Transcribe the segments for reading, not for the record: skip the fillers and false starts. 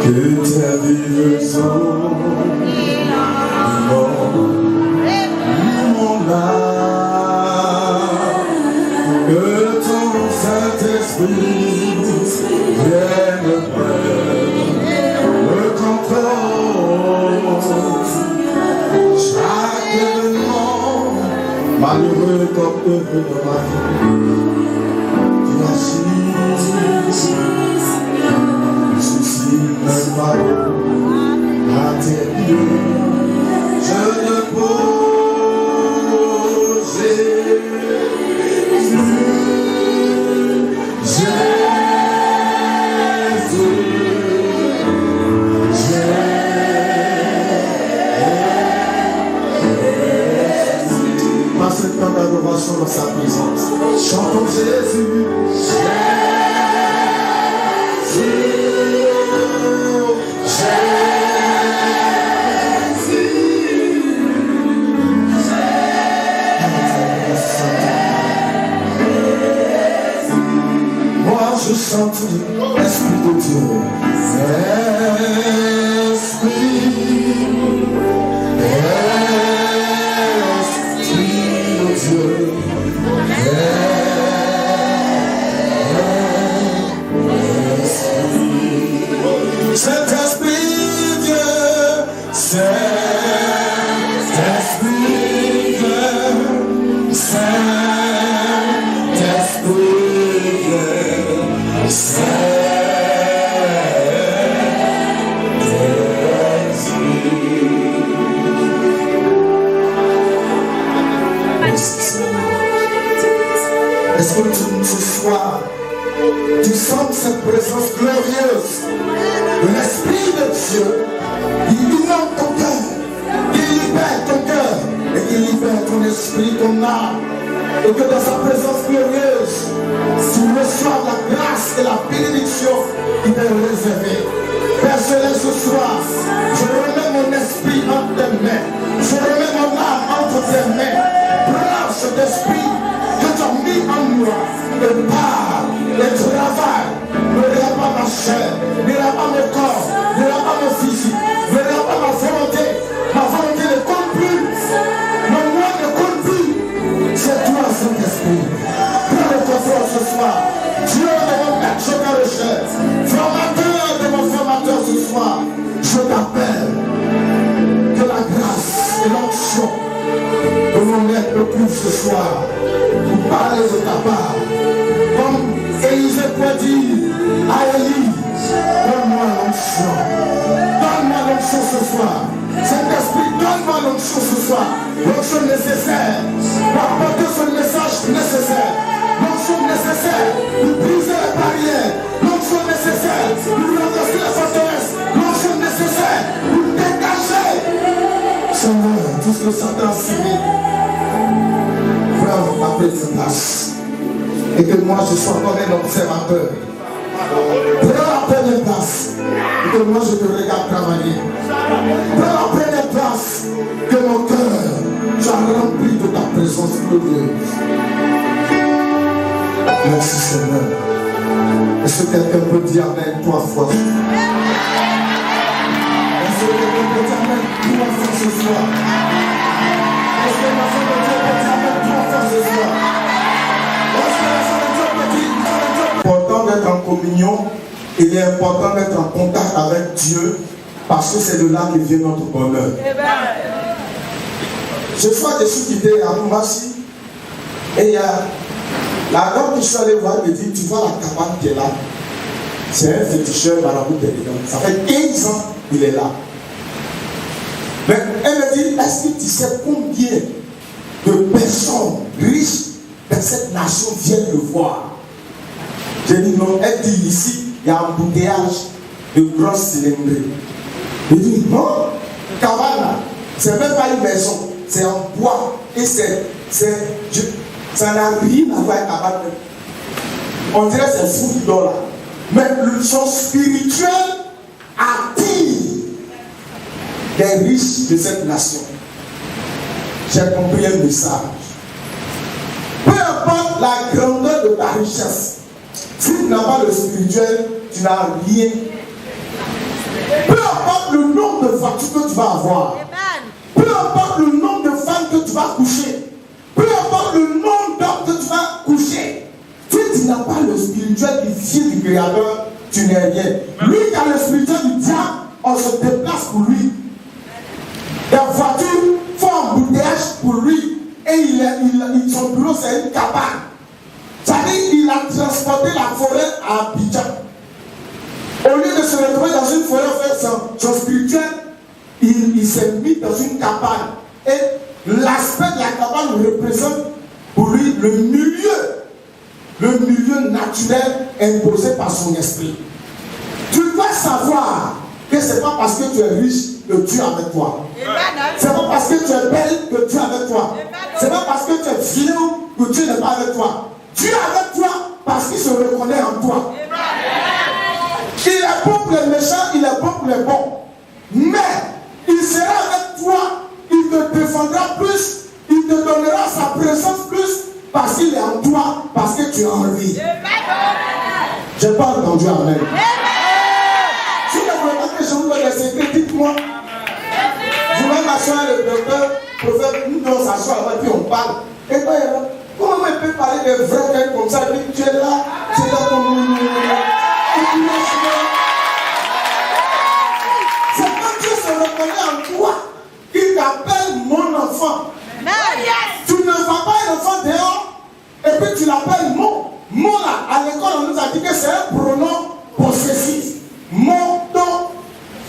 Que tes vives eaux inondent mon âme, que ton Saint-Esprit vienne me contrôle. Chaque événement malheureux comme heureux de ma vie, tu agis. Même fardeau à tes pieds, je dépose Jésus, Passe le temps d'adoration dans sa présence. Chantons Jésus, je sens l'Esprit de Dieu. Esprit de Dieu. Saint-Esprit Dieu, Saint-Esprit Dieu, Saint-Esprit Dieu. Est-ce que ce soir, tu sens cette présence glorieuse de l'Esprit de Dieu qui inonde ton cœur, qui libère ton cœur et qui libère ton esprit, ton âme, et que dans sa présence glorieuse, tu reçois la grâce et la bénédiction qui t'est réservée. Père Céleste, ce soir, je remets mon esprit entre tes mains, je remets mon âme entre tes mains. Prends cet esprit que tu as mis en moi et parle et travaille. Ne regarde pas ma chair, ne regarde pas mon corps, ne regarde pas mon physique, ne regarde pas ma volonté. Ma volonté ne compte plus, mon moi ne compte plus. C'est toi, Saint-Esprit. Prends le contrôle ce soir. Dieu de mon maître, je te recherche. Formateur de mon formateur ce soir, je t'appelle. Que la grâce et l'onction de mon maître me couvre ce soir pour parler de ta part. Comme Élisée peut dire à Élie, donne-moi l'onction. Donne-moi l'onction ce soir. Saint-Esprit, donne-moi l'onction ce soir. L'onction nécessaire pour apporter ce message nécessaire. L'onction nécessaire pour briser les barrières. L'onction nécessaire pour renverser les forteresses. L'onction nécessaire pour dégager. Seigneur, tout ce que Satan a signé, prends ma place. Et que moi je sois comme un observateur. Prends la première place. Et que moi je te regarde travailler. Prends la première place. Que mon cœur soit rempli de ta présence glorieuse. Merci Seigneur. Est-ce que quelqu'un peut dire Amen 3 fois? Est-ce que quelqu'un peut dire Amen 3 fois ce soir? Est-ce que la femme de Dieu peut dire Amen 3 fois ce soir? Est-ce que la femme de Dieu peut dire Amen 3 fois? C'est important d'être en communion. Il est important d'être en contact avec Dieu parce que c'est de là que vient notre bonheur. Je fois je suis quitté à Moumassi et il y a la dame que je suis allé voir me dit, tu vois la cabane qui est là, c'est un féticheur marabout dedans. Ça fait 15 ans qu'il est là. Mais elle me dit, est-ce que tu sais combien de personnes riches de cette nation viennent le voir? J'ai dit non, elle dit ici, il y a un embouteillage de grosses cylindrées. Je dis non, cabane, c'est même pas une maison, c'est en bois et ça n'a rien à voir avec cabane. On dirait que c'est fou du dollar. Mais le son spirituel attire les riches de cette nation. J'ai compris un message. Peu importe la grandeur de ta richesse, si tu n'as pas le spirituel, tu n'as rien. importe le nombre de voitures que tu vas avoir, peu importe le nombre de femmes que tu vas coucher, peu importe le nombre d'hommes que tu vas coucher, si tu n'as pas le spirituel du Fils du Créateur, tu n'es rien. Lui qui a le spirituel du diable, on se déplace pour lui. Les voitures font un embouteillage pour lui. Et son bureau, c'est une cabane. C'est-à-dire qu'il a transporté la forêt à Abidjan. Au lieu de se retrouver dans une forêt, faire son spirituel, il s'est mis dans une cabane. Et l'aspect de la cabane représente pour lui le milieu naturel imposé par son esprit. Tu dois savoir que ce n'est pas parce que tu es riche que Dieu est avec toi. Ce n'est pas parce que tu es belle que Dieu est avec toi. Ce n'est pas parce que tu es vieux que Dieu n'est pas avec toi. Dieu est avec toi parce qu'il se reconnaît en toi. Il est bon pour les méchants, il est bon pour les bons. Mais il sera avec toi, il te défendra plus, il te donnera sa présence plus parce qu'il est en toi, parce que tu es en lui. Je n'ai pas entendu amen. Si vous ne voulez pas que je vous donne les secrets, dites-moi. Je vais m'asseoir le docteur, prophète, nous on s'assoit et puis on parle. Et toi, comment on peut parler de vrais gens comme ça? Tu es là, tu es là comme c'est quand Dieu se reconnaît en toi qu'il t'appelle mon enfant. Tu ne vas pas un enfant dehors et puis tu l'appelles mon. Mon là, à l'école on nous a dit que c'est un pronom possessif. Mon, ton,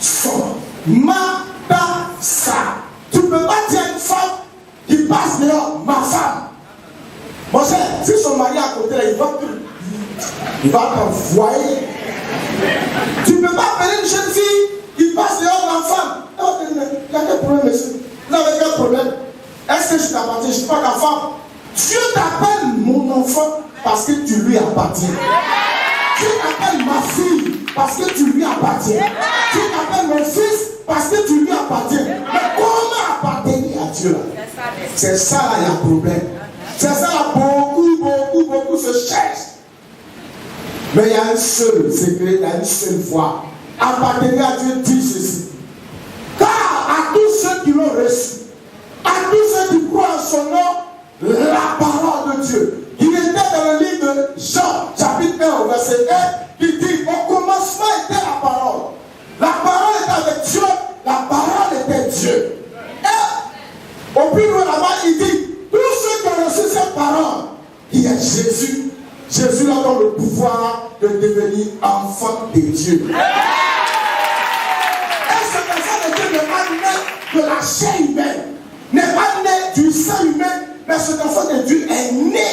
son, ma, ta, sa. Tu ne peux pas dire une femme qui passe dehors, ma femme. Mon cher, si son mari est à côté là, il va t'envoyer. Tu ne peux pas appeler une jeune fille qui passe dehors, ma femme. Il y a quel problème, monsieur? Vous avez quel problème? Est-ce que je t'appartiens? Je ne suis pas ta femme. Dieu t'appelle mon enfant parce que tu lui appartiens. Dieu t'appelle ma fille parce que tu lui appartiens. Dieu t'appelle mon fils parce que tu lui appartiens. Mais comment appartenir à Dieu là? C'est ça là, il y a problème. C'est ça là, beaucoup se cherchent. Mais il y a un seul secret, il y a une seule voie. Appartenir à Dieu dit ceci. Car à tous ceux qui l'ont reçu, à tous ceux qui croient en son nom, la parole de Dieu. Il était dans le livre de Jean, chapitre 1, verset 1, qui dit, au commencement était la parole. La parole était avec Dieu, la parole était Dieu. Et au plus loin là-bas, il dit, tous ceux qui ont reçu cette parole, qui est Jésus, Jésus a donc le pouvoir de devenir enfant de Dieu. Et cet enfant de Dieu n'est pas né de la chair humaine, n'est pas né du sang humain, mais cet enfant de Dieu est né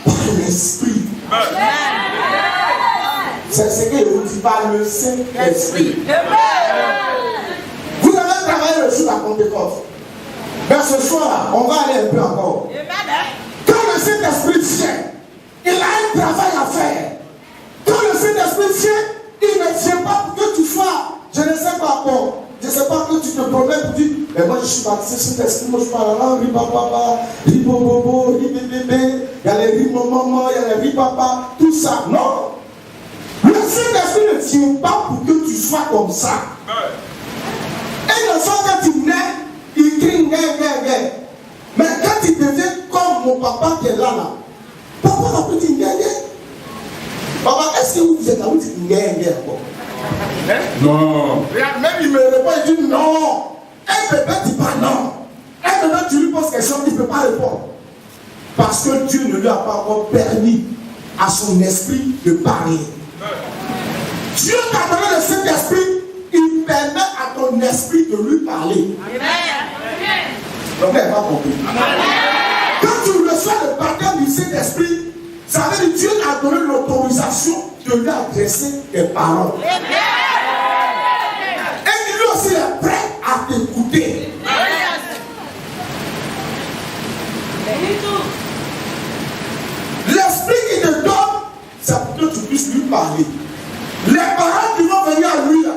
par l'Esprit. C'est ce que vous dit par le Saint-Esprit. Vous avez travaillé le jour de la Pentecôte. Mais ce soir, on va aller un peu encore. Quand le Saint-Esprit vient, il a un travail à faire. Quand le Saint-Esprit vient, il ne vient pas pour que tu sois, je ne sais pas quoi. Je ne sais pas que tu te promènes pour dire, mais moi je suis baptisé Saint-Esprit, moi je parle là, ripapapa, ribobobo, ribébébé, il y a les rimaman, il y a les ripapa, tout ça. Non. Le Saint-Esprit ne vient pas pour que tu sois comme ça. Et l'enfant, quand il naît, il crie, gué. Mais quand il devient comme mon papa qui est là, papa va plus dire gué. Papa, est-ce que vous êtes là, vous dites gué encore? Non. Même il me répond, il dit non. Un bébé dit pas non. Un bébé, tu lui poses question, il ne peut pas répondre. Parce que Dieu ne lui a pas encore permis à son esprit de parler. Dieu t'a donné le Saint-Esprit, il permet à ton esprit de lui parler. Donc, elle n'a pas compris. Quand tu reçois le baptême du Saint-Esprit, ça veut dire que Dieu a donné l'autorisation de lui adresser des paroles. Et lui aussi est prêt à t'écouter. L'esprit qui te donne, c'est pour que tu puisses lui parler. Les paroles qui vont venir à lui, là,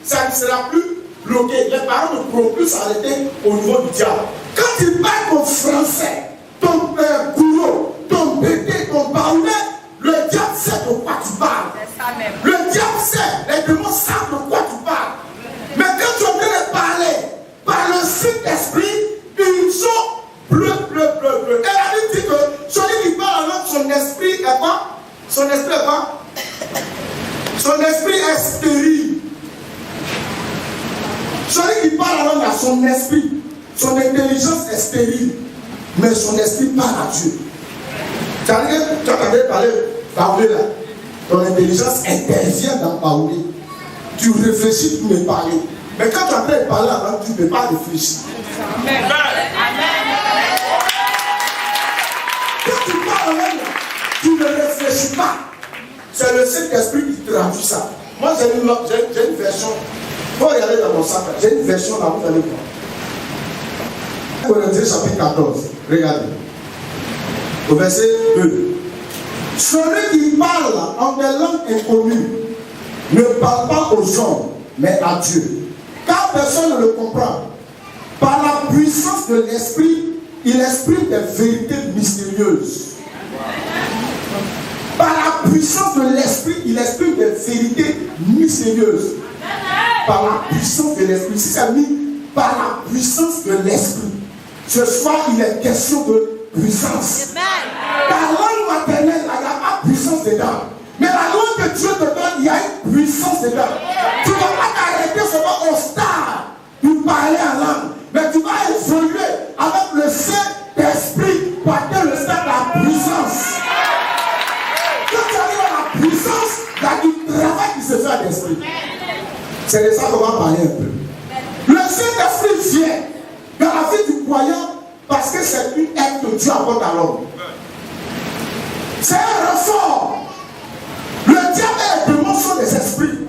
ça ne sera plus bloqué. Les paroles ne pourront plus s'arrêter au niveau du diable. Quand il parle ton français, ton boulot, ton bébé, ton baoulé, le diable sait de quoi tu parles. Le diable sait, les démons savent de quoi tu parles. Mais son esprit, son intelligence est stérile, mais son esprit parle à Dieu. Tu as parlé là. Ton intelligence intervient dans parler. Tu réfléchis pour me parler. Mais quand tu es en train de parler avant, tu ne peux pas réfléchir. Amen. Quand tu parles en langue, tu ne réfléchis pas. C'est le Saint-Esprit qui traduit ça. Moi, j'ai une version. Faut regarder dans mon sac. J'ai une version là, vous allez voir. Corinthiens chapitre 14. Regardez. Au verset 2. Celui qui parle en des langues inconnues ne parle pas aux hommes, mais à Dieu. Car personne ne le comprend. Par la puissance de l'Esprit, il exprime des vérités mystérieuses. Par la puissance de l'Esprit, il exprime des vérités mystérieuses. Par la puissance de l'Esprit. Si ça dit par la puissance de l'Esprit. Ce soir, il est question de puissance. Ta langue maternelle, il n'y a pas de puissance dedans. Mais la langue que Dieu te donne, il y a une puissance dedans. Tu ne vas pas t'arrêter seulement au stade pour parler en langue. Mais tu vas évoluer avec le Saint-Esprit pour atteindre le stade de la puissance. Quand tu arrives à la puissance, il y a du travail qui se fait à l'esprit. C'est de ça qu'on va parler un peu. Le Saint-Esprit vient dans la vie du croyant parce que c'est une aide que Dieu apporte à l'homme. C'est un renfort. Le diable est le démon des esprits.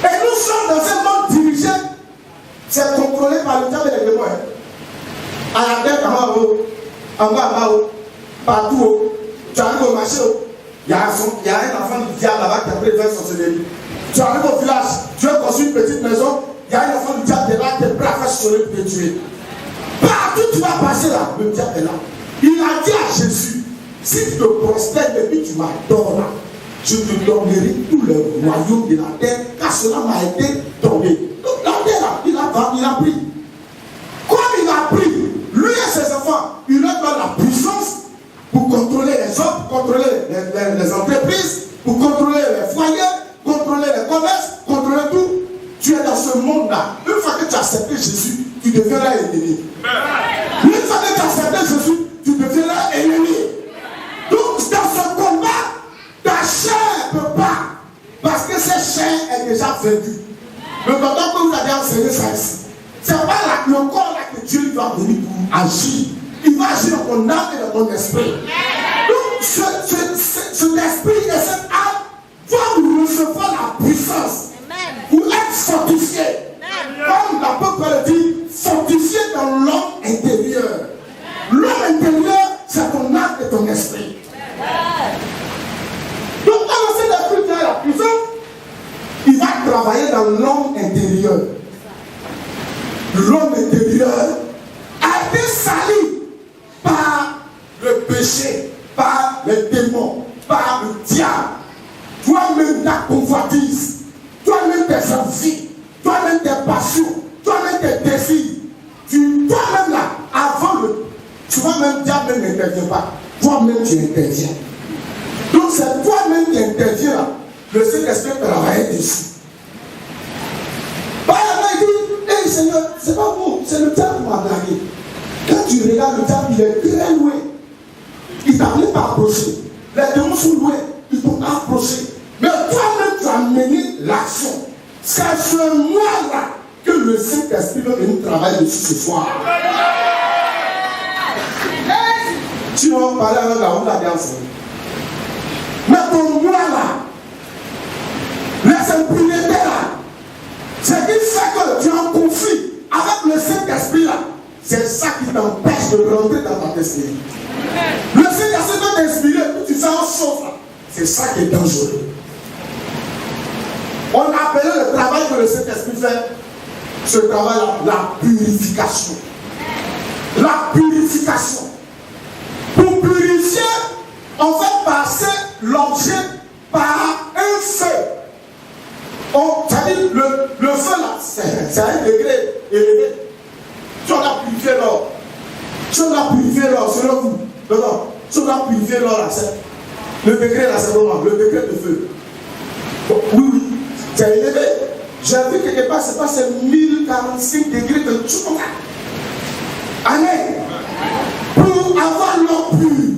Et nous sommes dans un monde dirigé. C'est contrôlé par le diable et les démons. À la tête, en haut, en bas, en haut, partout. Tu arrives au marché, il y a un enfant du diable là-bas qui a pris le verre sur ce lit. Tu arrives au village, tu veux construire une petite maison, il y a un enfant du diable qui est là, qui est prêt à faire sonner pour te tuer. Partout tu vas passer là, le diable est là. Il a dit à Jésus, si tu te prosternes et puis tu m'adores là, je te donnerai tout le royaume de la terre, car cela m'a été donné. Donc la terre là, il a pris. Comme il a pris, lui et ses enfants, il leur donne la puissance pour contrôler les hommes, pour contrôler les entreprises, pour contrôler les foyers, contrôler les commerces, contrôler tout. Tu es dans ce monde-là. Une fois que tu as accepté Jésus, tu deviendras ennemi. Une fois que tu as accepté Jésus, tu deviendras ennemi. Donc, dans ce combat, ta chair ne peut pas. Parce que cette chair est déjà vaincue. Le docteur que vous avez enseigné ça ici, c'est pas le corps là que Dieu va venir pour agir. Il va agir dans ton âme et dans ton esprit. Donc, cet esprit et cette âme vont recevoir la puissance pour être fortifié. Comme l'apôtre dit, fortifié dans l'homme intérieur. L'homme intérieur, c'est ton âme et ton esprit. Donc, quand le Saint-Esprit vient à la puissance, il va travailler dans l'homme intérieur. L'homme intérieur a été sali par le péché, par les démons, par le diable. Toi-même ta convoitise, toi-même tes envies, toi-même tes passions, toi-même tes désirs. Toi-même là, avant le. Souvent même diable n'intervient pas. Toi-même tu interviens. Donc c'est toi-même qui interviens là. Le Saint-Esprit travaille dessus. Par la il dit, hey Seigneur, c'est pas vous, c'est le diable qui m'a blagué. Quand tu regardes le diable, il est très loin. Il t'a même pas approché. Les démons sont loin, ils t'ont approché. Mais toi-même, tu as mené l'action. C'est ce moi-là que le Saint-Esprit veut venir travailler dessus ce soir. Tu vas parler avec la honte d'alliance. Mais ton moi-là, les imprimetés là, c'est qui fait que tu es en conflit avec le Saint-Esprit là. C'est ça qui t'empêche de rentrer dans ton esprit. Le Saint-Esprit va t'inspirer, tu fais un saut là. C'est ça qui est dangereux. On a appelé le travail que le Saint-Esprit fait, ce travail-là, la purification. La purification. Pour purifier, on fait passer l'objet par un feu. C'est-à-dire, le feu là, c'est un degré élevé. Tu en as purifié l'or. Tu en as purifié l'or, selon vous. Non, tu en as purifié l'or là, le degré là, c'est comment? Le degré de feu. Oui, c'est élevé. J'ai vu quelque part, c'est pas ces 1045 degrés de tout. Amen. Pour avoir l'eau pure,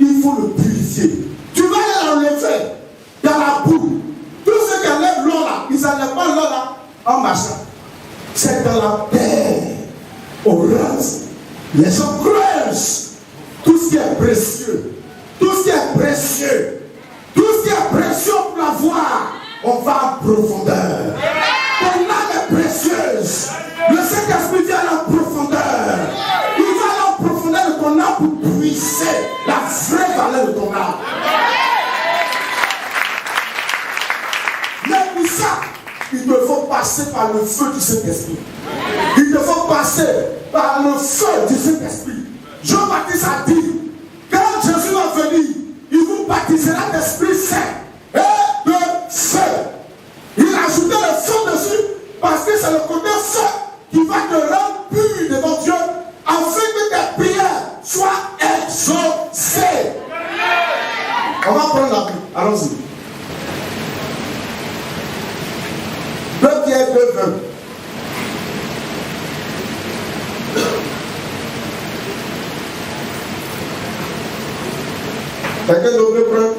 il faut le purifier. Tu vas aller dans le feu, dans la boue. Tous ceux qui enlèvent l'eau là, ils n'enlèvent pas l'eau là en marchant. C'est dans la terre. On rase. Les gens creusent. Tout ce qui est précieux. Tout ce qui est précieux. Tout ce qui est précieux pour l'avoir. On va en profondeur. Ton âme est précieuse. Le Saint-Esprit vient à la profondeur. Il va à la profondeur de ton âme pour puiser la vraie valeur de ton âme. Mais pour ça, il te faut passer par le feu du Saint-Esprit. Il te faut passer par le feu du Saint-Esprit. Jean-Baptiste a dit, quand Jésus va venir, il vous baptisera d'Esprit Saint et de feu. Il a ajouté le feu dessus parce que c'est le côté feu qui va te rendre pur devant Dieu afin que tes prières soient exaucées. On va prendre la Bible. Allons-y. 2 Pierre 2, 20. Quelqu'un d'autre prend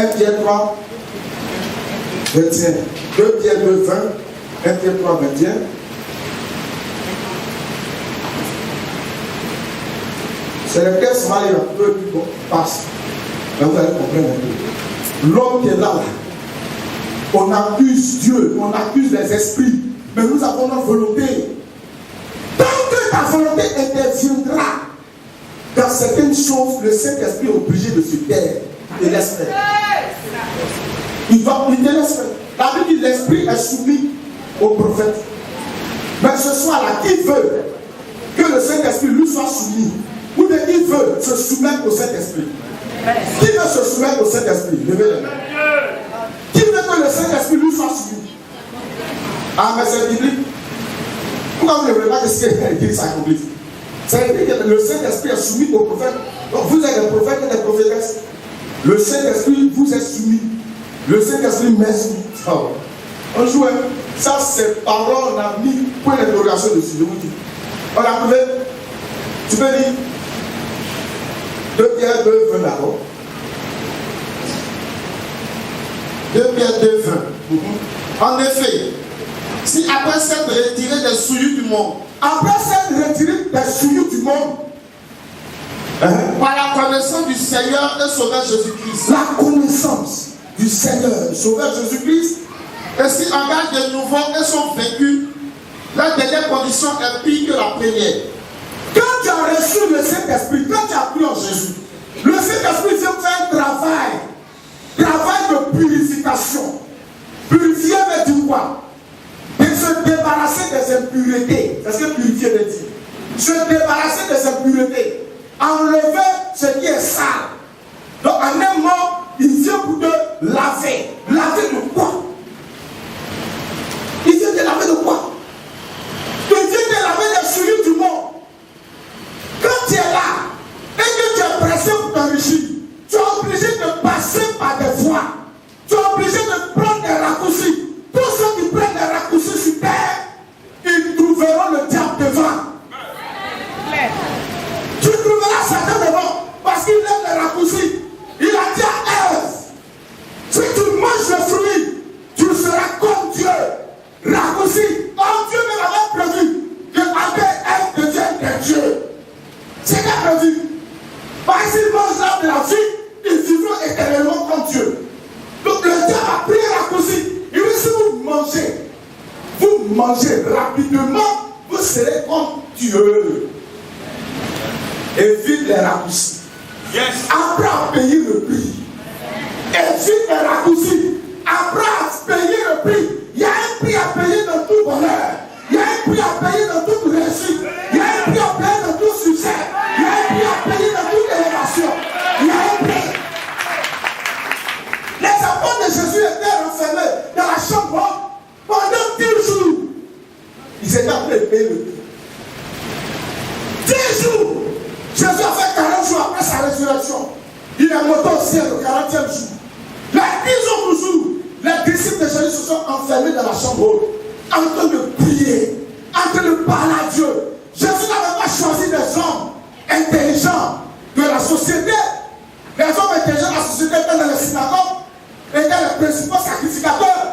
1 Pierre 3, 21. 2 Pierre 2, 20. 1 Pierre 3, 21. C'est le texte, on va lire un peu, puis bon, passe. Là, vous allez comprendre un peu. L'homme qui est là, on accuse Dieu, on accuse les esprits, mais nous avons notre volonté. Tant que ta volonté interviendra dans certaines choses, le Saint-Esprit est obligé de se taire et laisse faire. Il te laisse faire. La Bible dit l'Esprit est soumis au prophète. Mais ce soir-là, qui veut que le Saint-Esprit lui soit soumis? Ou bien qui veut se soumettre au Saint-Esprit? Qui veut se soumettre au Saint-Esprit? Levez les mains. Qui veut que le Saint-Esprit lui soit soumis? Ah, mais c'est biblique. Pourquoi vous ne voulez pas que ce qui est écrit s'accomplisse? C'est écrit que le Saint-Esprit est soumis au prophète. Donc vous êtes des prophètes et des prophétesses. Le Saint-Esprit vous est soumis. Le Saint-Esprit m'est soumis. Oh. On joue, hein? Ça c'est parole, on a mis point d'interrogation dessus, je vous dis. On a trouvé. Tu peux lire 2 Pierre 2, 20 d'abord. 2 Pierre 2, 20. En effet, si après s'être retiré des souillures du monde, par la connaissance du Seigneur et Sauveur Jésus-Christ, la connaissance du Seigneur et Sauveur Jésus-Christ, et si engagent de nouveau et sont vaincus, la dernière condition est pire que la première. Quand tu as reçu le Saint-Esprit, quand tu as cru en Jésus, le Saint-Esprit vient faire un travail de purification. Purifier veut dire quoi? De se débarrasser des impuretés. C'est ce que purifier veut dire. Se débarrasser des impuretés. Enlever ce qui est sale. Donc en un mot, il vient pour te laver. Laver de quoi? Il vient te laver de quoi? Il vient te laver des souillures du monde. Quand tu es là et que tu es pressé pour t'enrichir, tu es obligé de passer par des voies. Tu es obligé de prendre des raccourcis. Tous ceux qui prennent des raccourcis sur terre, ils trouveront le diable devant. Tu trouveras Satan devant parce qu'il aime les raccourcis. Il a dit à Ève, si tu manges le fruit, tu seras comme Dieu. Raccourci. Or Dieu me l'avait prévu que après Ève devienne des dieux. C'est qu'il a prévu. Parce qu'il mange l'arbre de la vie, ils vivront éternellement comme Dieu. Donc le diable a pris un raccourci. Il dit si vous mangez rapidement, vous serez comme Dieu. Évite les raccourcis. Yes. Apprends à payer le prix. Évite les raccourcis. Apprends à payer le prix. Il y a un prix à payer dans tout bonheur. Il y a un prix à payer dans toute réussite. Il y a un prix à payer dans tout succès. Il y a un prix à payer dans toute élévation. Il y a un prix. Les apôtres de Jésus étaient enfermés dans la chambre pendant 10 jours. Ils étaient en train de payer le prix. 10 jours. Jésus a fait 40 jours après sa résurrection. Il est monté au ciel le 40e jour. Les 10 autres jours, les disciples de Jésus se sont enfermés dans la chambre haute, en train de prier, en train de parler à Dieu. Jésus n'avait pas choisi des hommes intelligents de la société. Les hommes intelligents de la société étaient dans les synagogues, étaient les principaux sacrificateurs,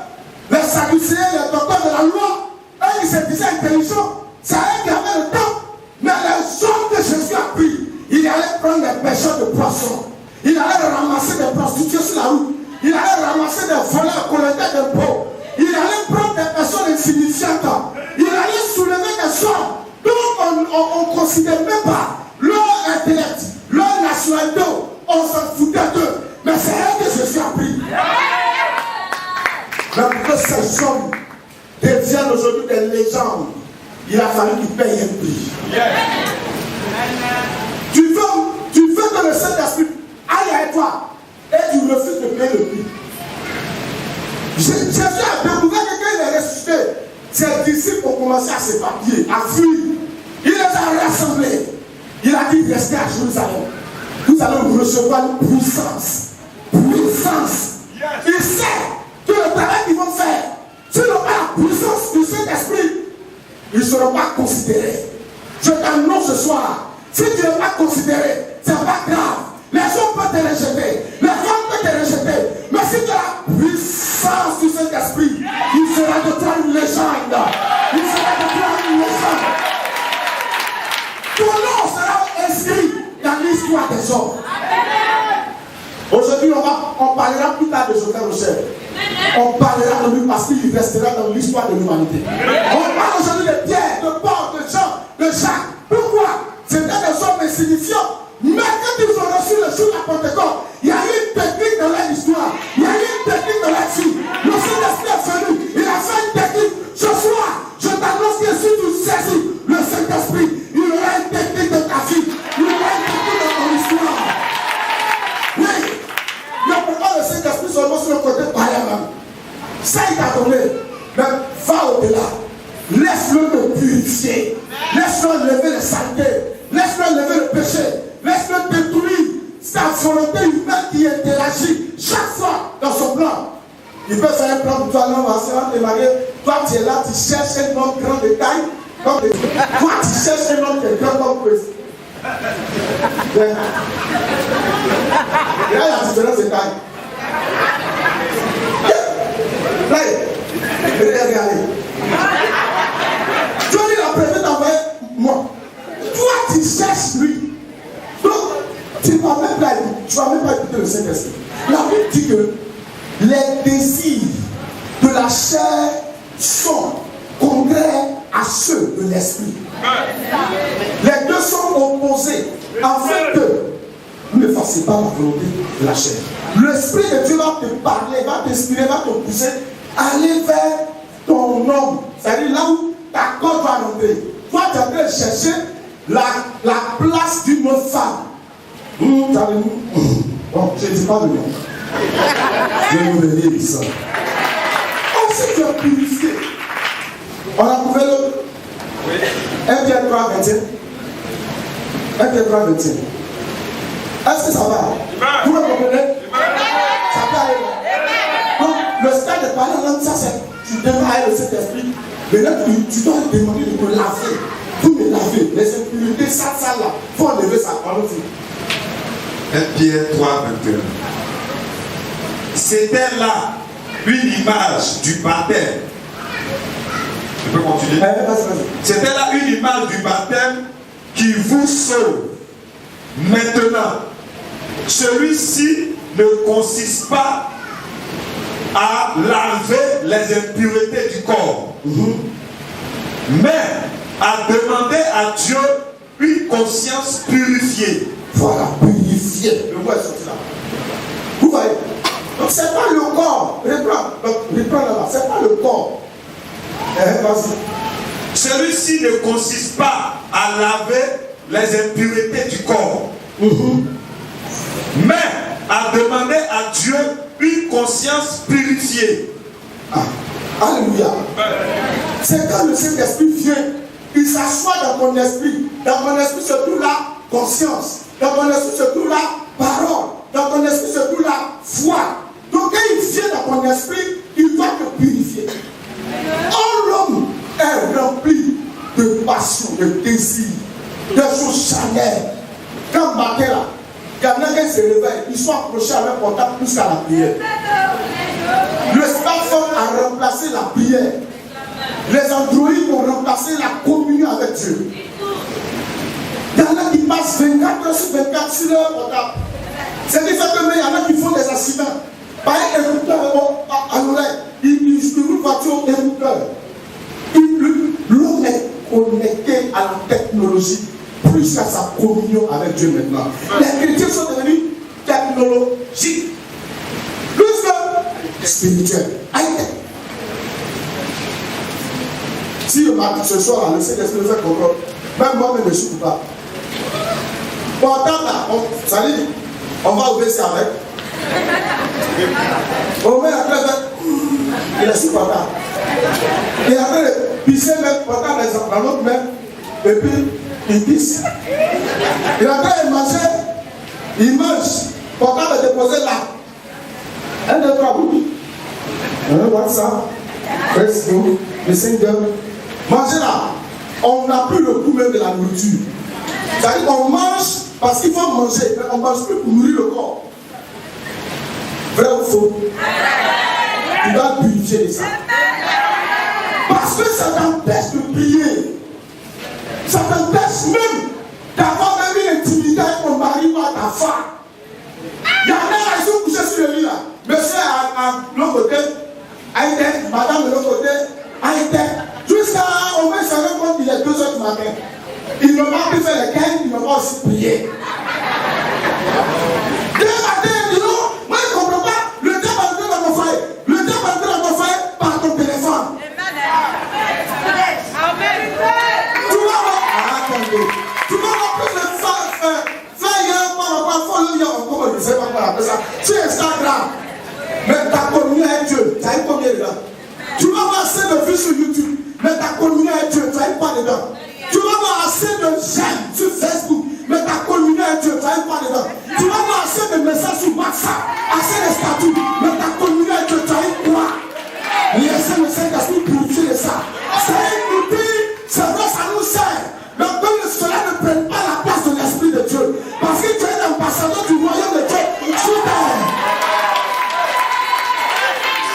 les sadducéens, les docteurs de la loi. Eux, ils se disaient intelligents. C'est eux qui avaient le temps. Mais les hommes que Jésus a pris, il allait prendre des pêcheurs de poissons. Il allait ramasser des prostituées sur la route. Il allait ramasser des voleurs, collecteurs d'impôts. Il allait prendre des personnes insignifiantes. Il allait soulever des hommes dont on ne considère même pas leur intellect, leur nationalité. On s'en foutait d'eux. Mais c'est eux que Jésus a pris. Mais pour que ces hommes deviennent aujourd'hui des légendes, il a fallu qu'ils payent un prix. Tu veux que le Saint-Esprit aille avec toi et tu refuses de payer le prix. Jésus a découvert que quand il est ressuscité, ses disciples ont commencé à s'éparpiller, à fuir. Il les a rassemblés. Il a dit, restez à Jérusalem. Vous allez recevoir une puissance. Puissance. Il sait que le travail qu'ils vont faire, s'ils n'ont pas la puissance du Saint-Esprit, ils ne seront pas considérés. Je t'annonce ce soir, si tu n'es pas considéré, ce n'est pas grave. Les hommes peuvent te rejeter, les femmes peuvent te rejeter, mais si tu as la puissance du Saint-Esprit, il sera de toi une légende. Il sera de toi une légende. Ton nom sera inscrit dans l'histoire des hommes. Aujourd'hui, on parlera plus tard de Joël Rochelle. On parlera de lui parce qu'il restera dans l'histoire de l'humanité. On parle aujourd'hui de Pierre, de Paul, de Jean, de Jacques. Pourquoi? C'était des hommes insignifiants. Mais quand ils ont reçu le jour de la Pentecôte, il y a eu une technique dans leur histoire. Il y a eu une technique dans leur vie. Le Saint-Esprit est venu. Il a fait une technique. Ce soir, je t'annonce que si tu saisis le Saint-Esprit, il y aura une technique de ta vie. Il y aura une technique de ton histoire. Oui. Mais pourquoi le Saint-Esprit seulement sur le côté païen? Ça, il t'a donné. Mais va au-delà. Laisse-le te purifier. Laisse-le enlever les saletés. Laisse-le enlever le péché. Laisse-le détruire sa volonté humaine qui interagit chaque fois dans son plan. Il peut faire un plan pour toi, non, on va te marier. Toi, tu es là, tu cherches un homme grand de taille. Toi, tu cherches un homme qui est grand comme Christ. Il y a la différence de taille. Là, regardez. Dieu lui a prévu d'envoyer moi. Toi, tu cherches lui. Donc, tu ne vas même pas écouter le Saint-Esprit. La Bible dit que les désirs de la chair sont contraires à ceux de l'esprit. Les deux sont opposés. Afin que vous ne fassiez pas la volonté de la chair. L'Esprit de Dieu va te parler, va t'inspirer, va te pousser à aller vers ton homme. C'est-à-dire là où ta corde va rentrer. Toi, tu es en train de chercher la place d'une femme. Bon, je ne dis pas de nom. Je vais vous dire ça. Oh, si tu es purifié. On a trouvé l'autre. 1 Pierre 3, 21. 1 Pierre 3, 21. Est-ce que ça va? Vous me comprenez? Ça peut aller. Donc, le stade de parler en langue, ça c'est. Tu devrais aller au Saint-Esprit. Maintenant, tu dois demander de te laver. Tout me laver. Les impurités, ça là. Il faut enlever ça. Allons-y. 1 Pierre 3, 21. C'était là une image du baptême. Je peux continuer? C'était là une image du baptême qui vous sauve. Maintenant, celui-ci ne consiste pas à laver les impuretés du corps, mais à demander à Dieu une conscience purifiée. Voilà, purifiée. Le mot est sorti là. Vous voyez? Donc c'est pas le corps. Reprends là-bas. C'est pas le corps. Vas-y. Celui-ci ne consiste pas à laver les impuretés du corps, mais à demander à Dieu une conscience purifiée. Ah, alléluia. C'est quand le Saint-Esprit vient, il s'assoit dans ton esprit. Dans ton esprit se trouve la conscience. Dans ton esprit se trouve la parole. Dans ton esprit se trouve la foi. Donc quand il vient dans ton esprit, il doit te purifier. Or, l'homme est rempli de passion, de désir, de choses charnelles. Quand matin là, quand quelqu'un se réveille, ils sont accrochés à leur portable plus qu'à la prière. Le smartphone a remplacé la prière. Les androïdes ont remplacé la communion avec Dieu. Il y en a qui passent 24 heures sur 24 sur leur portable. C'est qui fait que il y en a qui font des accidents. Par un écouteur à l'oreille, ils roulent une voiture au écouteur. L'homme est connecté à la technologie plus qu'à sa communion avec Dieu maintenant. Les chrétiens sont devenus technologiques plus que spirituels. Si le matin ce soir, le Saint-Esprit le fait comprendre, même moi-même je suis coupable. Portable là, ça dit, on va au WC avec. On met après, il est sous portable. Et après, pisser même portable dans l'autre main, et puis il pisse. Et après, il mange, portable est déposé là. 1, 2, 3, bouts. WhatsApp, Facebook, Messenger. Manger là, on n'a plus le goût même de la nourriture. C'est-à-dire qu'on mange parce qu'il faut manger, mais on ne mange plus pour nourrir le corps. Vrai ou faux? Tu dois purifier de ça. Parce que ça t'empêche de prier. Ça t'empêche même d'avoir même une intimité avec ton mari ou à ta femme. Il y en a, ils sont couchés sur le lit là. Monsieur à l'autre côté, Aïdek, madame de l'autre côté, Aïdek. Jusqu'à au moins, ça va quand il est 2 heures du matin. Il ne va plus faire les quêtes, il ne va aussi prier. Dès le matin, il dit non, moi je ne comprends pas. Le diable va entrer dans ton foyer. Le diable va entrer dans ton foyer par ton téléphone. Tu vas voir. Attendez. Tu vas voir plus de flyers, comment je ne sais pas comment on appelle ça. Sur Instagram. Mais ta communion avec Dieu, ça y est combien dedans? Tu vas voir assez de vues sur YouTube. Mais ta communion avec Dieu, tu n'arrives pas dedans. Tu vas voir assez de j'aime sur Facebook, mais ta communion avec Dieu, tu n'arrives pas dedans. Tu vas voir assez de messages sur WhatsApp, assez de statuts, mais ta communion avec Dieu, tu n'arrives pas. Laissez le Saint-Esprit purifier de ça. C'est un outil, c'est vrai, ça nous sert. Mais que cela ne prenne pas la place de l'Esprit de Dieu. Parce que tu es l'ambassadeur du royaume de Dieu sur terre.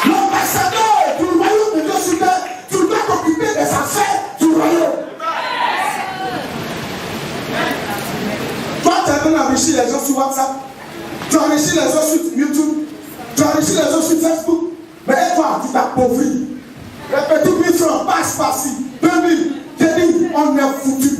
L'ambassadeur du royaume de Dieu sur terre. Tu dois t'occuper des affaires du royaume. Toi, tu es en train d'enrichir les gens sur WhatsApp. Tu enrichis les gens sur YouTube. Tu enrichis les gens sur Facebook. Mais toi, tu t'appauvris. Les petits 1000 francs passent par-ci. 2000. J'ai dit, on est foutu.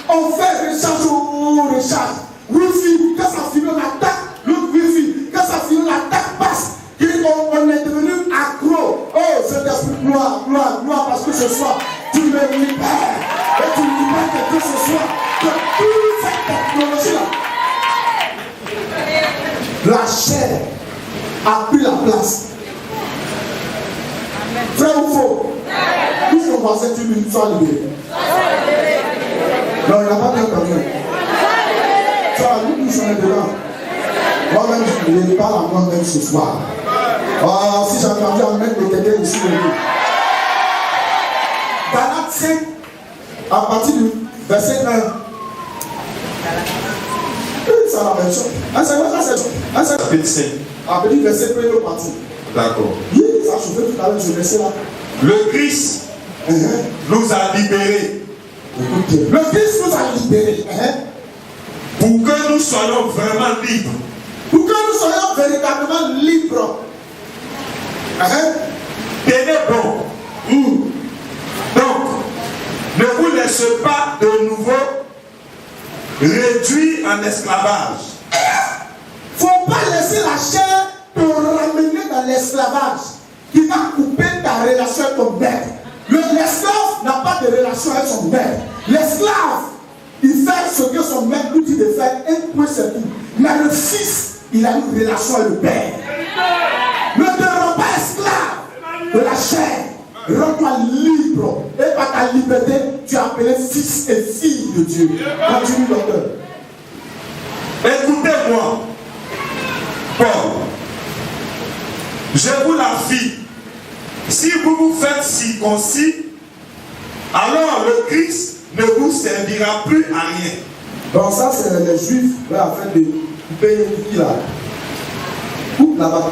On fait recharge au recharge. Wi-Fi, quand ça finit, on attaque l'autre Wi-Fi. Quand ça finit, l'attaque passe. On est devenu accro. Oh, Saint-Esprit, gloire, gloire, gloire, parce que ce soir, tu me libères. Et tu libères quelqu'un ce soir de toute cette technologie-là. La chair a pris la place. Vrai ou faux? Tous nos voisins, tu lui sois libéré. Non, il n'y a pas bien quelqu'un. Tu as vu, nous sommes dedans. Moi-même, je ne parle à moi-même ce soir. Oh, si j'avais envie de mettre quelqu'un ici, Galates 5, à partir du verset 1. C'est la même chose. Un seul. Chapitre 5. À partir du verset 1 parti. D'accord. Oui, ça a chauffé tout à l'heure, je laissais là. Le Christ nous a libérés. Le Christ nous a libérés. Pour que nous soyons vraiment libres. Pour que nous soyons véritablement libres. Tenez bon. Donc, ne vous laissez pas de nouveau réduire en esclavage. Il ne faut pas laisser la chair te ramener dans l'esclavage qui va couper ta relation avec ton maître. L'esclave n'a pas de relation avec son maître. L'esclave, il fait ce que son maître lui dit de faire, un point c'est tout. Mais le fils, il a une relation avec le père. Ne te rends pas esclave de la chair. Rends-toi libre. Et par ta liberté, tu es appelé fils et fille de Dieu. Continue l'auteur. Écoutez-moi. Paul, je vous l'affirme, si vous vous faites circoncis, alors le Christ ne vous servira plus à rien. Donc ça, c'est les Juifs afin de payer qui là. Coupe là-bas.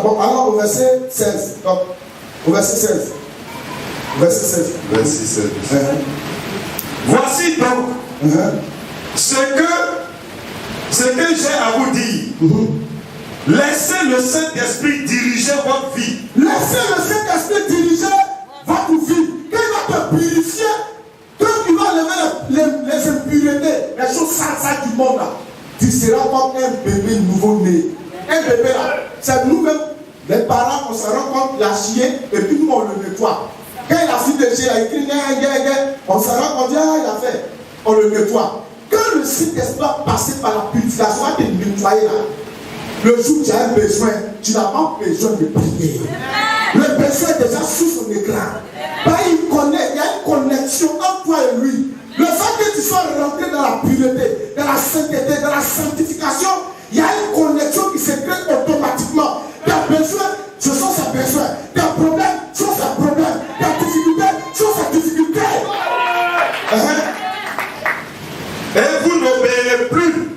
Bon, alors au verset 16. Donc, au verset 16. Verset 16. Verset 16. Voici donc ce que j'ai à vous dire. Laissez le Saint-Esprit diriger votre vie. Laissez le Saint-Esprit diriger votre vie. Quand il va te purifier, quand il va lever les impuretés, les choses sales du monde là, tu seras comme un bébé nouveau-né. Un bébé là, c'est nous-mêmes, les parents, on se rend compte, il a chié, et puis nous on le nettoie. Quand il a fini de chier, il a écrit, on se rend compte, il a fait, on le nettoie. Quand le Saint-Esprit va passer par la purification, va te nettoyer là. Le jour où tu as un besoin, tu n'as pas besoin de prier. Le besoin est déjà sous son écran. Il y a une connexion entre toi et lui. Le fait que tu sois rentré dans la pureté, dans la sainteté, dans la sanctification, il y a une connexion qui se crée automatiquement. Tes besoins, ce sont ses besoins. Tes problèmes sont ses problèmes. Tes difficultés sont ses difficultés. Et vous n'obéirez plus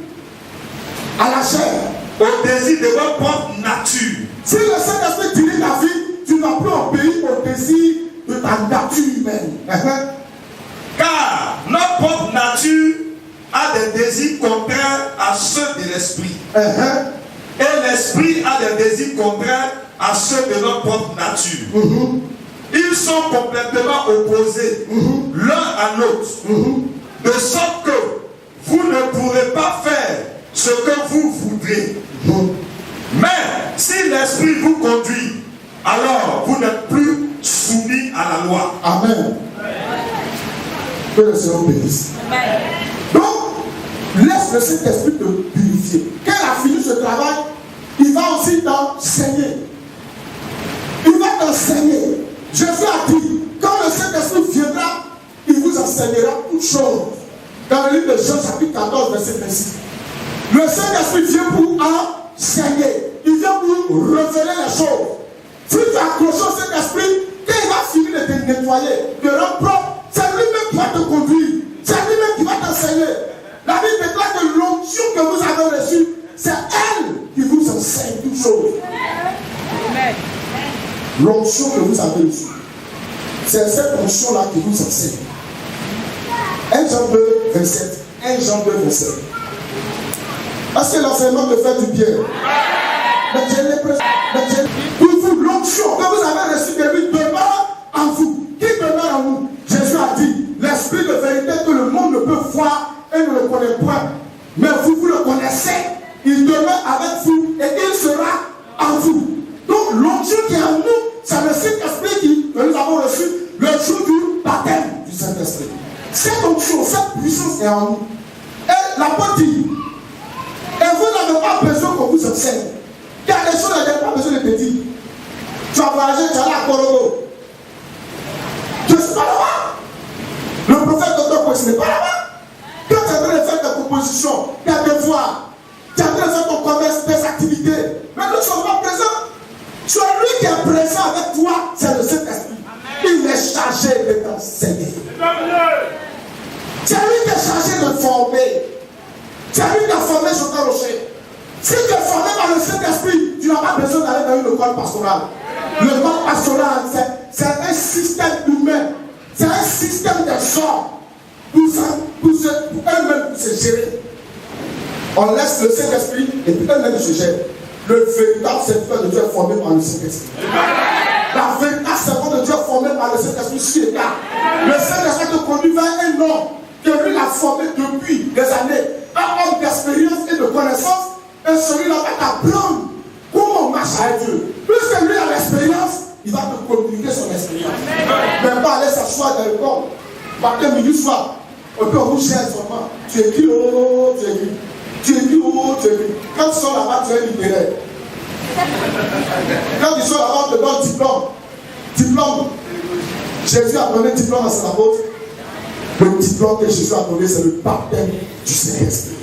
à la chair, au désir de votre propre nature. Si le Saint-Esprit dirige ta vie, tu ne vas plus obéir au désir de ta nature humaine. Car notre propre nature a des désirs contraires à ceux de l'esprit. Et l'esprit a des désirs contraires à ceux de notre propre nature. Ils sont complètement opposés l'un à l'autre. De sorte que vous ne pourrez pas faire ce que vous voudrez. Mais si l'esprit vous conduit, alors vous n'êtes plus soumis à la loi. Amen. Que le Seigneur bénisse. Donc, laisse le Saint-Esprit te purifier. Quand il a fini ce travail, il va aussi t'enseigner. Il va t'enseigner. Jésus a dit, quand le Saint-Esprit viendra, il vous enseignera toutes choses. Dans le livre de Jean, chapitre 14, verset 26. Le Saint-Esprit vient pour enseigner. Il vient pour révéler les choses. Si tu accroches au Saint-Esprit, quand il va finir de te nettoyer, de rendre propre, c'est lui-même qui va te conduire. C'est lui-même qui va t'enseigner. La Bible déclare que l'onction que vous avez reçue, c'est elle qui vous enseigne toutes choses. L'onction que vous avez reçue, c'est cette onction-là qui vous enseigne. 1 Jean 2, 27. 1 Jean 2, 27. Parce que l'enseignement te fait du bien. Mais j'ai l'impression, pour vous, l'onction que vous avez reçue de lui demeure en vous. Qui demeure en vous? Jésus a dit, l'esprit de vérité que le monde ne peut voir et ne le connaît point. Mais vous, vous le connaissez. Il demeure avec vous et il sera en vous. Donc l'onction qui est en nous, c'est le Saint-Esprit que nous avons reçu le jour du baptême du Saint-Esprit. Cette onction, cette puissance est en nous. Et l'apôtre dit, et vous n'avez pas besoin qu'on vous enseigne. Car les choses n'avaient pas besoin de te dire. Tu as voyagé, tu es allé à Korogo. Je ne suis pas là-bas. Le prophète Dr. ce n'est pas là-bas. Quand tu es en train de faire tes propositions, tes devoirs, tu es en train de faire ton commerce, tes activités, mais nous ne sommes pas présents. C'est lui qui est présent avec toi, c'est le Saint-Esprit. Il est chargé de t'enseigner. C'est lui qui est chargé de former. C'est lui qui a formé sur ton rocher. Si tu es formé par le Saint-Esprit, tu n'as pas besoin d'aller dans une école pastorale. L'école pastorale, c'est un système humain. C'est un système de sorts pour eux-mêmes se gérer. On laisse le Saint-Esprit et puis eux-mêmes se gèrent. Le véritable serviteur de Dieu est formé par le Saint-Esprit. La véritable servante de Dieu est formée par le Saint-Esprit sur les cas. Le Saint-Esprit te conduit vers un homme que lui l'a formé depuis des années. Un homme d'expérience et de connaissance. Et celui-là va t'apprendre comment on marche avec Dieu. Puisque lui a l'expérience, il va te communiquer son expérience. Mais pas aller s'asseoir dans le corps. Matin, midi, soir. Et puis on vous cherche seulement. Tu écris, oh, tu écris. Tu écris, oh, tu écris. Quand tu sors là-bas, tu es littéraire. Quand tu sors là-bas, on te donne diplôme. Diplôme. Jésus a donné diplôme à ses apôtres. Le diplôme que Jésus a donné, c'est le baptême du Saint-Esprit.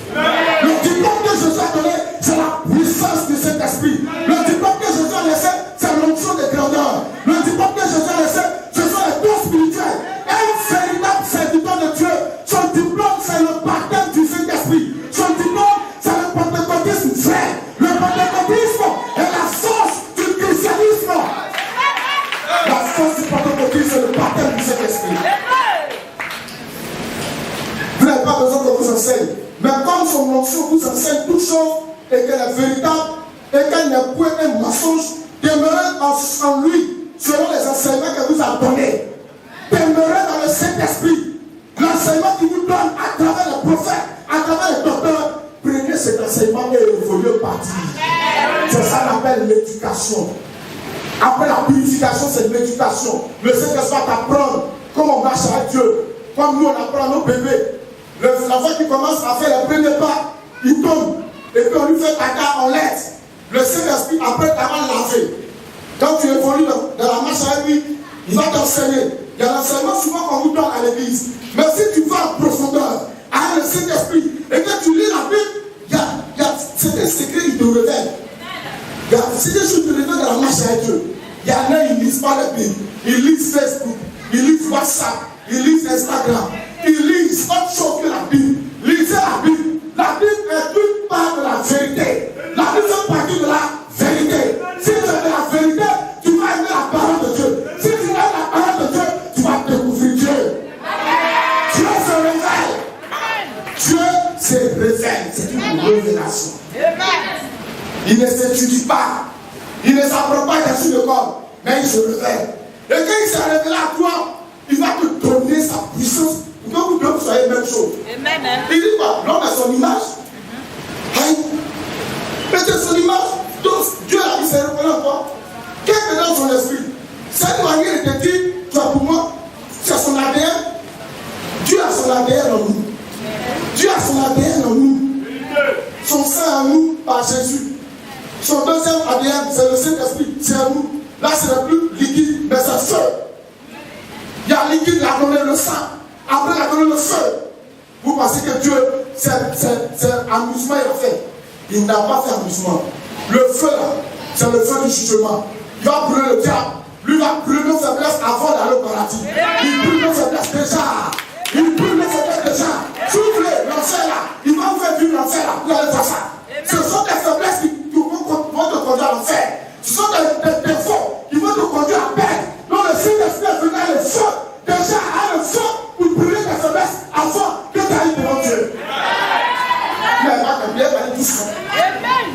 Le diplôme que Jésus a donné, c'est la puissance du Saint-Esprit. Le diplôme que Jésus a laissé, c'est l'onction de grandeur. Le diplôme que enseigne. Mais comme son onction vous enseigne toutes choses et qu'elle est véritable et qu'elle n'est point un mensonge, demeurez en lui selon les enseignements qu'elle vous a donnés. Demeurez dans le Saint-Esprit. L'enseignement qu'il vous donne à travers les prophètes, à travers les docteurs, prenez cet enseignement et évoluez partir. C'est ça qu'on appelle l'éducation. Après la purification, c'est l'éducation. Le Saint-Esprit va t'apprendre comment on marche avec Dieu. Comme nous, on apprend à nos bébés. L'enfant qui commence à faire les premiers pas, il tombe. Et puis on lui fait caca en l'aide. Le Saint-Esprit, après t'avoir lavé. Quand tu évolues dans la marche avec lui, il va t'enseigner. Il y a l'enseignement souvent qu'on vous donne à l'église. Mais si tu vas en profondeur avec le Saint-Esprit et que tu lis la Bible, c'est des secrets qui te révèlent. C'est des choses qui te révèlent dans la marche avec Dieu. Il y en a, ils ne lisent pas la Bible. Ils lisent Facebook, ils lisent WhatsApp, ils lisent Instagram, ils lisent autre chose que la Bible. Lisez la Bible. La Bible est toute part de la vérité. La Bible fait partie de la vérité. Si tu aimes la vérité, tu vas aimer la parole de Dieu. Si tu aimes la parole de Dieu, tu vas découvrir Dieu. Dieu se révèle. Dieu se révèle. C'est une révélation. Il ne s'étudie pas. Il ne s'apprend pas dessus le corps. Mais il se révèle. Et quand il s'est révélé à toi, il va te donner sa puissance pour que vous deux soyez même chose. Il dit quoi? L'homme a son image. Mais c'est son image. Donc Dieu a dit c'est révélé en toi. Qu'est-ce que dans son esprit? Cette manière de te dire, tu as pour moi, c'est son ADN. Dieu a son ADN en nous. Dieu a son ADN en nous. Son sang en nous par Jésus. Son deuxième ADN, c'est le Saint-Esprit, c'est en nous. Là, c'est le plus liquide, mais c'est feu. Il y a liquide, il a donné le sang. Après, il a donné le feu. Vous pensez que Dieu, c'est amusement, il a fait. Il n'a pas fait amusement. Le feu, là, c'est le feu du jugement. Il va brûler le diable. Lui va brûler nos faiblesses avant d'aller au paradis. Il brûle nos faiblesses déjà. Il brûle nos faiblesses déjà. Soufflez, l'enfer là. Il va vous faire vivre l'enfer là. Vous allez voir ça. Ce sont des faiblesses qui vont te conduire à l'enfer. Ce sont des défauts qui vont te conduire à perdre. Donc le Saint-Esprit est venu à le feu. Déjà à le feu pour brûler tes faiblesses avant que tu ailles devant Dieu. Mais va te bien aller doucement.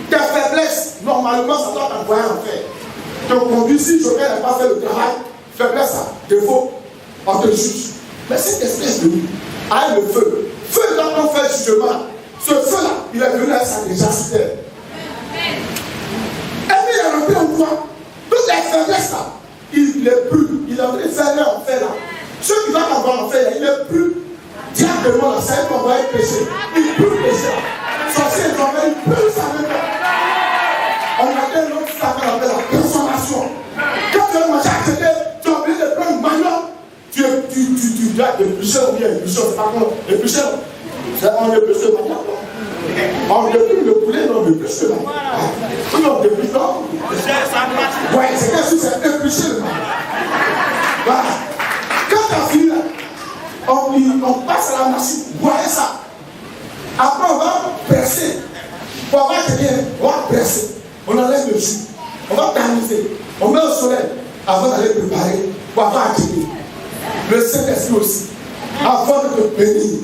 Tes faiblesses, normalement, ça doit t'envoyer en enfer. Donc conduit, si Joël n'a pas fait le travail, faiblesse, défaut, on te juge. Mais cette espèce de nous a le feu. Feu quand on fait le jugement. Ce feu-là, il est venu à sa légèreté. Et puis il est rentré en toi. Toutes les faiblesses là, il les brûle. Il est en train de faire leur enfer là. Ceux qui vont avoir l'enfer là, il les brûle. Diablement là, ça va envoyer le péché. Il brûle le péché là. Sorcier est envoyé, il brûle ça même là. On a dit l'autre ça qu'on appelle la transformation. Quand tu as mangé à côté, tu as oublié de prendre maintenant. Tu dois éplucher ou bien éplucher, c'est pas quoi. Éplucher. On épluche maintenant. On dépluche le poulet, on épluche maintenant. On dépluche non. Ouais, c'est quelque chose, c'est éplucher maintenant. Voilà. Quand tu as fini là, on passe à la machine. Voyez ça. Après, on va presser. Pour avoir quelqu'un, on va presser. On enlève le jus. On va tamiser. On met au soleil avant d'aller préparer pour avoir acquis. Le Saint-Esprit aussi, avant de te bénir,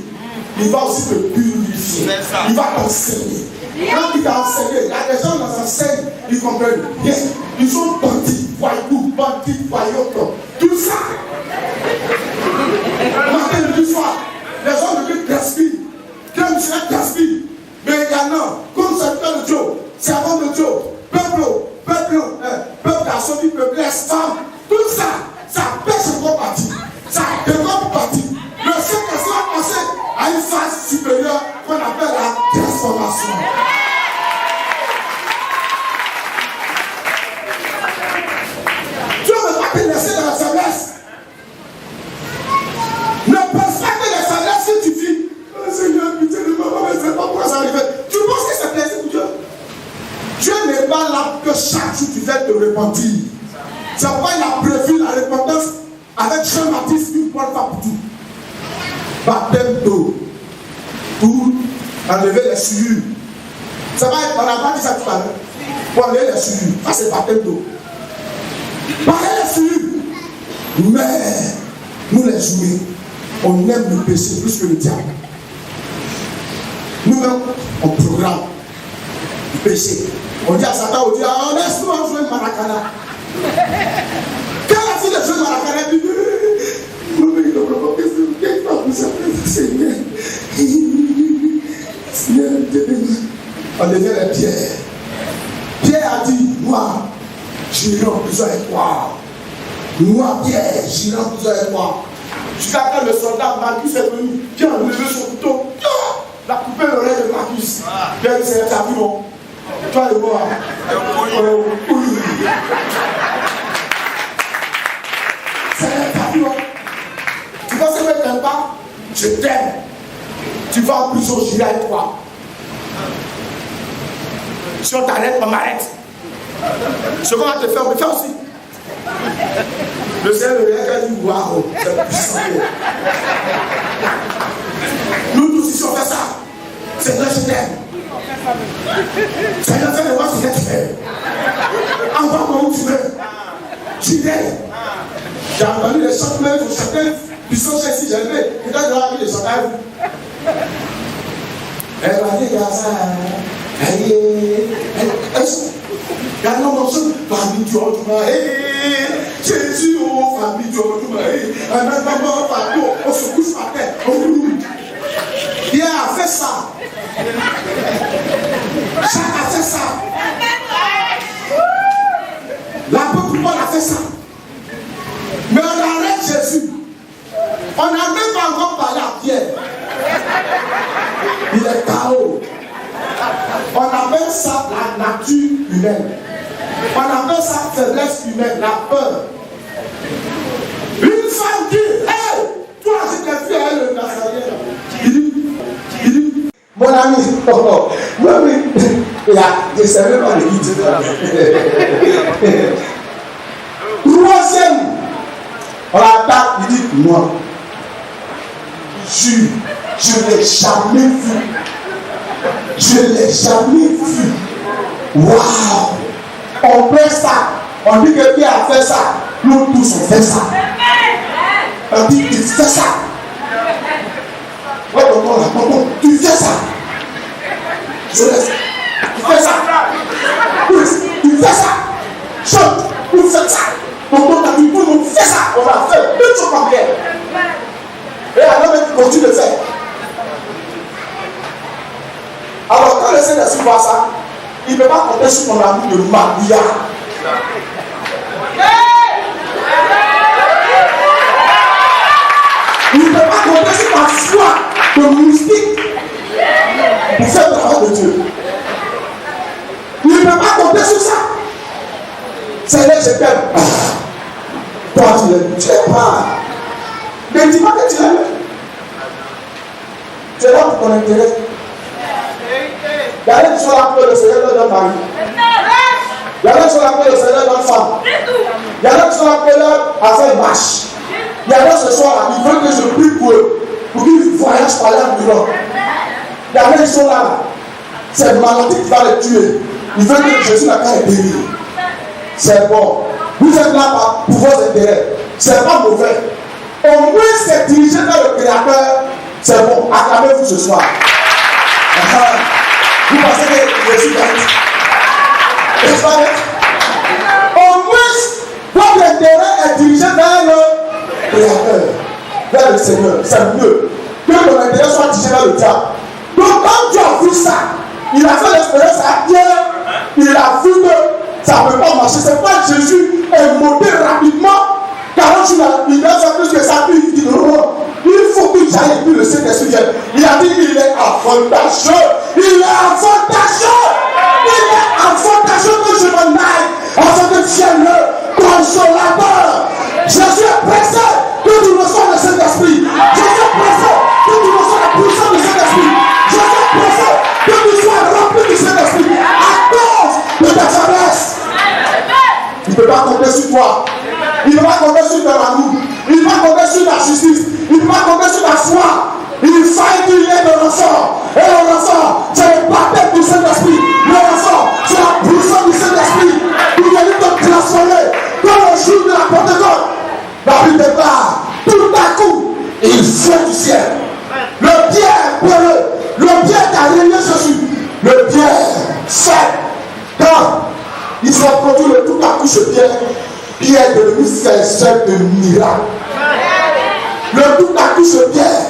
il va aussi te purifier. Il va t'enseigner. Quand il t'a enseigné, il y a des gens qui enseignent, ils comprennent bien. Ils sont bandits, voyous, voyous, tout ça. Matin, midi, soir, les gens de Dieu gaspillent. Dieu me dirait gaspille. Mais également, comme serviteur de Dieu, servant de Dieu, peuple assommé, peuplesse, femme, tout ça, ça pêche encore partie. Ça développe partie. Le Saint-Esprit va passer à une phase supérieure qu'on appelle la transformation. Dieu ne veut pas te laisser dans la faiblesse. Ne pense pas que les faiblesses suffisent. Oh Seigneur, pitié de moi, mais je ne sais pas pourquoi ça arrive. Tu penses que c'est plaisir pour Dieu? Dieu n'est pas là que chaque jour tu fais te repentir. C'est pourquoi il a prévu la repentance avec Jean-Baptiste une bonne fois pour tout. Baptême d'eau pour enlever les souillures. Ça va être, on n'a pas dit ça tout à l'heure. Pour enlever les souillures. Ça c'est baptême d'eau. Enlever les souillures. Mais nous les humains, on aime le péché plus que le diable. Nous-mêmes, on programme du péché. On dit à Satan, on dit, ah, laisse-moi jouer Maracana. Quand la fille de jouer Maracana, elle dit, qu'est-ce que vous appelez Seigneur? Seigneur, on devient les pierres. Pierre a dit, moi, j'irai en prison avec toi. Moi, Pierre, j'irai en prison avec toi. Jusqu'à quand le soldat Marcus est venu, Pierre a levé son couteau, il a coupé l'oreille de Marcus. Pierre dit, c'est un vu, bon. Toi et moi. C'est un vu, bon. Tu penses que tu n'aimes pas? Je t'aime. Tu vas en prison, j'irai avec toi. Si on t'arrête, on m'arrête. Ce qu'on va te faire, on me fait aussi. Le Seigneur a dit, waouh, c'est puissant. Nous tous ici, on fait ça. Seigneur, je t'aime. Seigneur, fais de moi ce que tu fais. Envoie-moi où tu veux. Tu l'aides. J'ai entendu les chants même pour chacun. Puissant chez si j'ai levé. Et quand j'ai envie de chanter, elle va dire ça. Gardons mon son, famille du Orduma, Jésus, oh, famille du Orduma, maman, famille, on se couche par terre, on roule. Pierre a fait ça. Jacques a fait ça. L'apôtre Paul a fait ça. Mais on arrête Jésus. On n'a même pas encore parlé à Pierre. Il est KO. On appelle ça la nature humaine. On appelle ça faiblesse humaine, la peur. Une femme dit, hey, toi, je t'ai vu à elle, le Nazarien. Il dit, mon ami, mon ami, il a servi par le guide. Troisième, on l'attaque, il dit, moi, je ne l'ai jamais vu. Je ne l'ai jamais vu. Waouh! On fait ça. On dit que Pierre a fait ça. Nous tous on fait ça. On dit tu fais ça. Ouais, tu fais ça. Je laisse. Tu fais ça. Tu fais ça. Chante. Tu fais ça. On fait ça. On a fait deux choses comme Pierre. Et alors, tu continues de faire. Alors, quand le Saint-Esprit voit ça, il ne peut pas compter sur ton amour de Maria. Il ne peut pas compter sur ta foi de moustique pour faire le travail de Dieu. Il ne peut pas compter sur ça. Seigneur, je t'aime. Toi, tu l'aimes. Tu n'aimes pas. Ne dis pas que tu l'aimes. Tu es là pour ton intérêt. Il y a des gens qui appellent le Seigneur leur mari. Il y a des gens qui appellent le Seigneur leur femme. Il y a des gens qui appellent à faire une marche. Il y a des gens ce soir, ils veulent que je prie pour eux, pour qu'ils voyagent par là en il y a des gens là, c'est une maladie qui va les tuer. Ils veulent que Jésus n'a qu'à les bénir. C'est bon. Vous êtes là pour vos intérêts. C'est pas mauvais. Au moins, c'est dirigé vers le Créateur. C'est bon. Acclamez-vous ce soir. Vous pensez que Jésus est n'est-ce pas? Au moins, votre intérêt est dirigé vers le Créateur, vers le Seigneur. C'est mieux que ton intérêt soit dirigé vers le diable. Donc, quand tu as vu ça, il a fait l'expérience à Pierre, il a vu que ça ne peut pas marcher. C'est pas Jésus est monté rapidement, 40 jours, il a fait plus que ça, puis il dit non. Il faut que j'aille et puis le Saint-Esprit vienne. Il a dit qu'il est avantageux. Il est avantageux. Il est avantageux que je m'en aille afin que vienne le consolateur. Jésus est pressé que nous reçoives le Saint-Esprit. Jésus est pressé que nous reçoives la puissance du Saint-Esprit. Jésus est pressé que nous soyons remplis du Saint-Esprit à cause de ta faiblesse. Il ne peut pas compter sur toi. Il ne va pas compter sur ton amour. Il ne va pas compter sur ta justice. Il ne va pas compter sur ta foi. Il faille qu'il y ait de l'enfant. Et l'enfant, c'est le baptême du Saint-Esprit. L'enfant, c'est la puissance du Saint-Esprit. Il vient te transformer. Comme le jour de la Pentecôte. La Bible déclare, tout à coup, il vient du ciel. Le Pierre peureux, le Pierre qui a C'est quand il s'est produit le tout à coup chez Pierre, Pierre est devenu chercheur de miracles. Le tout à coup chez Pierre,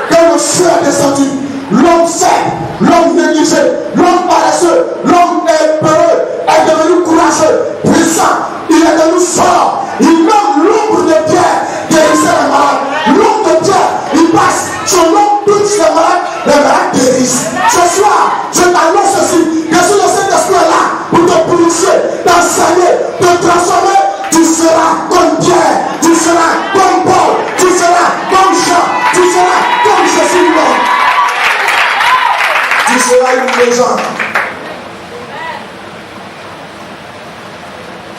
quand le feu est descendu, l'homme faible, l'homme négligé, l'homme paresseux, l'homme peureux est devenu courageux, puissant, il est devenu fort. Il nomme l'ombre de Pierre, guérissait les malades. L'ombre de Pierre, il passe, son nom touche les malades guérissent. Ce soir, je t'annonce ceci, que si le Saint-Esprit est là pour te purifier, t'enseigner, te transformer, tu seras comme Pierre, tu seras comme Paul, tu seras comme Jean, tu seras comme Jésus lui-même. Tu seras une légende.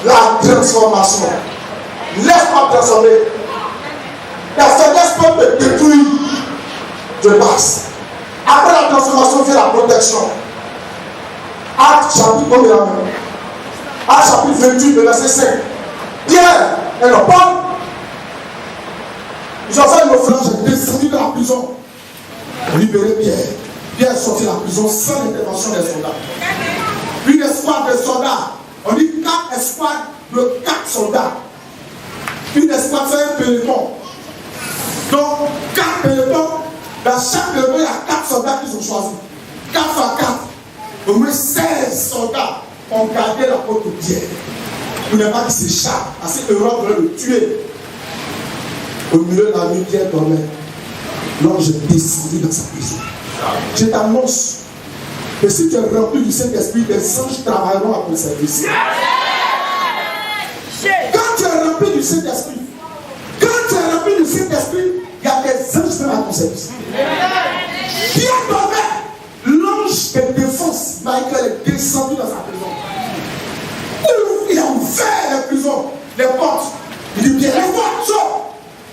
La transformation. Laisse-moi transformer. La faiblesse peut te détruire. Je passe. Après la transformation vient la protection. Acte chapitre combien? Acte chapitre 28, le verset 5. Pierre et le Paul, ils ont fait une naufrage, descendu de la prison, libéré Pierre. Pierre est sorti de la prison sans l'intervention des soldats. Une escouade de soldats, on dit 4 escouades de 4 soldats. Une escouade fait un peloton. Donc 4 pelotons, dans chaque peloton il y a 4 soldats qui sont choisis. 4 fois 4, au moins 16 soldats ont gardé la porte de Pierre. Vous n'avez pas qui s'échappe, assez Europe voulait le tuer. Au milieu de la nuit, Pierre dormait. L'ange est descendu dans sa prison. Je t'annonce que si tu es rempli du Saint-Esprit, des anges travailleront à ton service. Quand tu es rempli du Saint-Esprit, il y a des anges à ton service. Pierre dormait, l'ange de défense, Michael, est descendu dans sa prison. Il a ouvert les prisons, les portes. Il dit Pierre, les portes sont.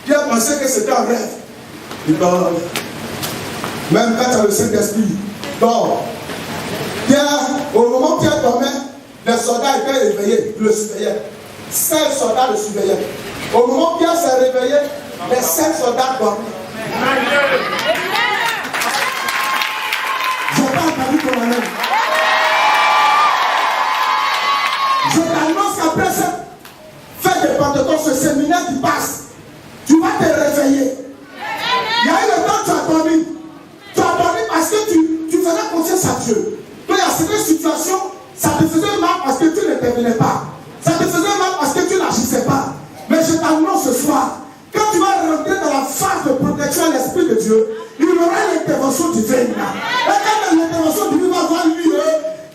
Pierre pensait que c'était un rêve. Il dort. Même quand tu as le Saint-Esprit, dort. Pierre, au moment où Pierre dormait, les soldats étaient réveillés, le surveillaient. 5 soldats le surveillaient. Au moment où Pierre s'est réveillé, les 5 soldats dormaient. Je n'ai pas entendu ton amen. Je t'annonce qu'après cette fête de Pentecôte, ce séminaire qui passe, tu vas te réveiller. Il y a eu le temps que tu as dormi. Tu as dormi parce que tu faisais confiance à Dieu. Donc il y a certaines situations, ça te faisait mal parce que tu n'intervenais pas. Ça te faisait mal parce que tu n'agissais pas. Mais je t'annonce ce soir, quand tu vas rentrer dans la phase de protection à l'Esprit de Dieu, il y aura l'intervention divine. Et quand l'intervention divine va avoir lieu,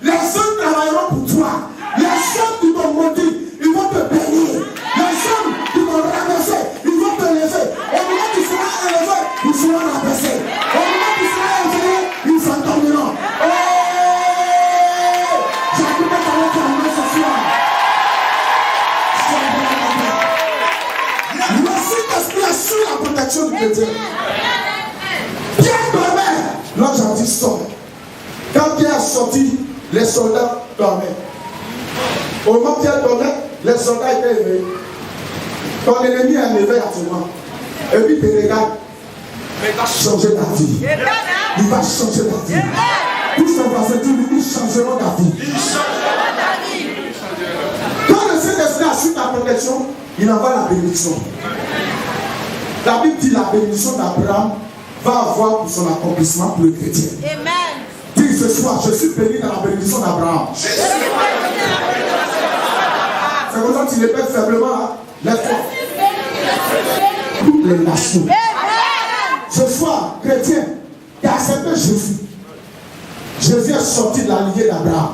les hommes travailleront pour toi. Les hommes qui t'ont maudit, ils vont te bénir. Les hommes qui t'ont rabaissé, ils vont te lever. Au moment où tu seras élevé, ils seront rabaissés. Au moment où tu seras élevé, ils s'endormiront. Oh! J'ai écouté ta lettre à moi ce soir. Le Saint-Esprit assure la protection du chrétien. Pierre dormait. L'ange a dit sort. Quand Pierre est sorti, les soldats dormaient. Au moment où Pierre dormait, les soldats étaient éveillés. Ton ennemi est en éveil actuellement. Et puis il te regarde. Il va changer ta vie. Il va changer ta vie. Tout ce qu'on va faire, ils changeront ta vie. Quand le Saint-Esprit assure ta protection, il envoie la bénédiction. La Bible dit la bénédiction d'Abraham va avoir pour son accomplissement pour le chrétien. Amen. Dis ce soir, je suis béni dans la bénédiction d'Abraham. C'est comme ça que tu répètes faiblement. Hein? Lève-toi. Toutes les nations. Ce soir, chrétien, qui a accepté Jésus. Jésus est sorti de la lignée d'Abraham.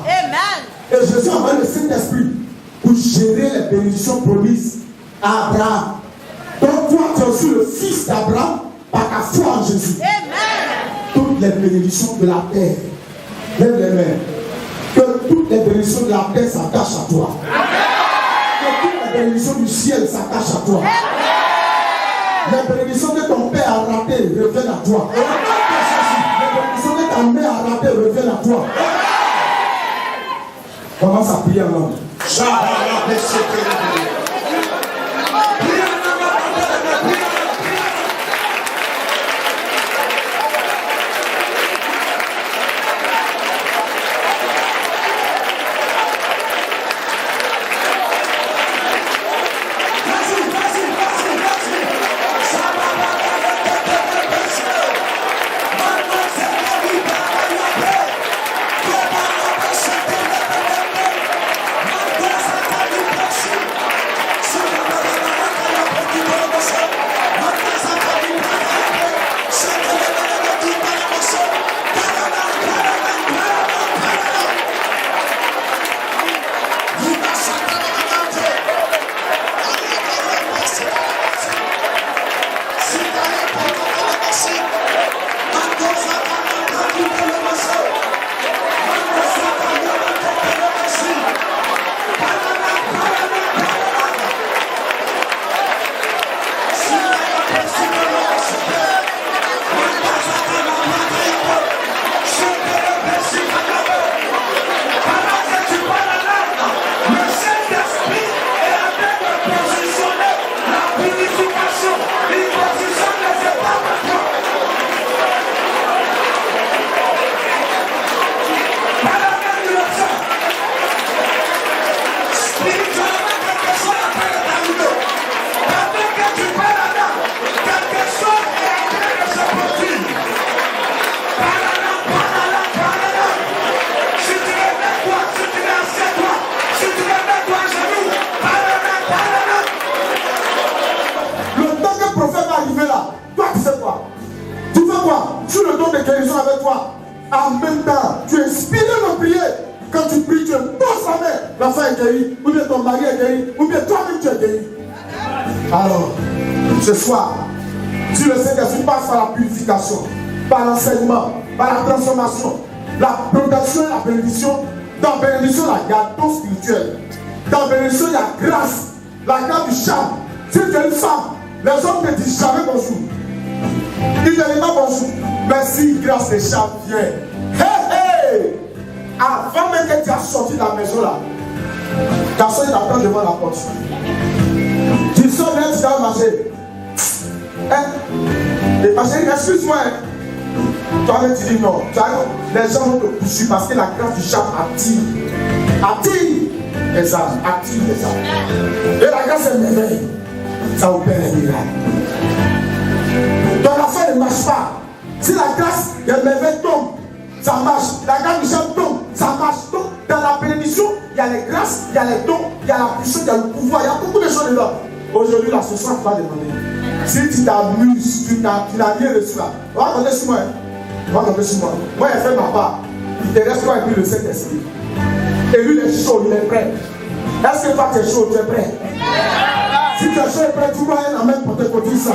Et Jésus a envoyé le Saint-Esprit pour gérer les bénédictions promises à Abraham. Donc toi, tu es aussi le fils d'Abraham par ta foi en Jésus. Toutes les bénédictions de la terre, lève les mains. Que toutes les bénédictions de la terre s'attachent à toi. Que toutes les bénédictions du ciel s'attachent à toi. Les bénédictions que ton père a ratées reviennent à toi. Les bénédictions que ta mère a ratées reviennent à toi. Commence à prier en langue. bénédiction avec toi. En même temps, tu inspires nos prières. Quand tu pries, tu poses la main. L'enfant est guéri, ou bien ton mari est guéri, ou bien toi-même tu es guéri. Alors, ce soir, si le Saint-Esprit passe par la purification, par l'enseignement, par la transformation, la protection et la bénédiction, dans la bénédiction, il y a don spirituel. Dans la bénédiction, il y a grâce. La grâce du charme. Si tu es une femme, les hommes ne disent jamais bonjour. Ils ne disent pas bonjour. Mais si grâce et charme vient, hey! Avant même que tu as sorti de la maison là, garçon il attend devant la porte. Tu sors là, tu vas marcher. Et parce que excuse-moi. Toi-même tu dis non. Les gens vont te poursuivre parce que la grâce du charme attire. Attire les âmes. Attire les âmes. Et la grâce est merveilleuse. Ça opère les miracles. Ton affaire ne marche pas. Si la grâce des merveilles tombe, ça marche. La grâce du charme tombe, ça marche. Donc, dans la bénédiction, il y a les grâces, il y a les dons, il y a la puissance, il y a le pouvoir, il y a beaucoup de choses dedans. Aujourd'hui, là, ce soir, tu vas demander. Si tu t'amuses, tu n'as rien reçu là. On va compter sur moi. On va compter sur moi. Moi, j'ai fait ma part. Il te reste quoi et puis le Saint-Esprit. Et lui, il est chaud, il est prêt. Est-ce que toi, tu es chaud, tu es prêt? Si tu es chaud et prêt, tu vois un amen pour te dire ça.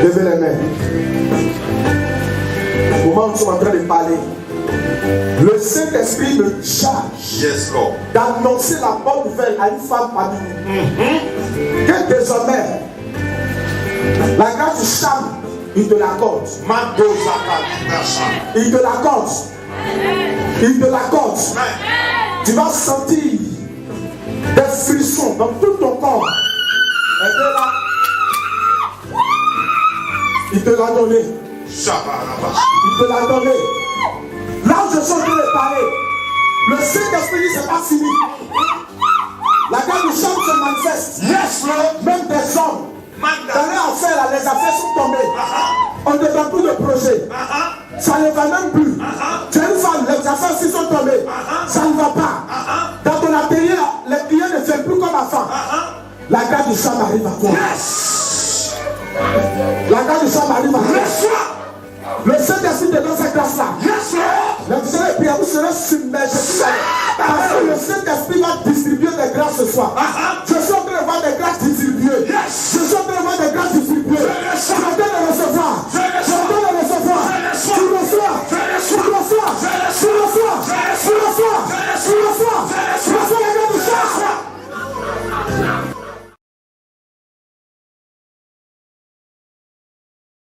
Levez les mains. Au moment où nous sommes en train de parler, le Saint-Esprit me charge d'annoncer la bonne nouvelle à une femme parmi nous. Que désormais, la grâce du charme, il te l'accorde. Il te l'accorde. Il te l'accorde. Tu vas sentir des frissons dans tout ton corps. Et de là, il te l'a donné. Il te l'a donné. Là où je suis en train de parler, le Saint-Esprit dit c'est pas fini. La grâce du charme se manifeste. Même des hommes. Dans les affaires, les affaires sont tombées. On ne donne plus de projet. Ça ne va même plus. Tu es une femme, les affaires aussi sont tombées. Ça ne va pas. Dans ton atelier, les clients ne viennent plus comme avant. La grâce du charme arrive à toi. La grâce du charme arrive à toi. Le Saint-Esprit te donne cette grâce-là. Vous allez prier, vous serez submergés. Parce que le Saint-Esprit va distribuer des grâces ce soir. Je suis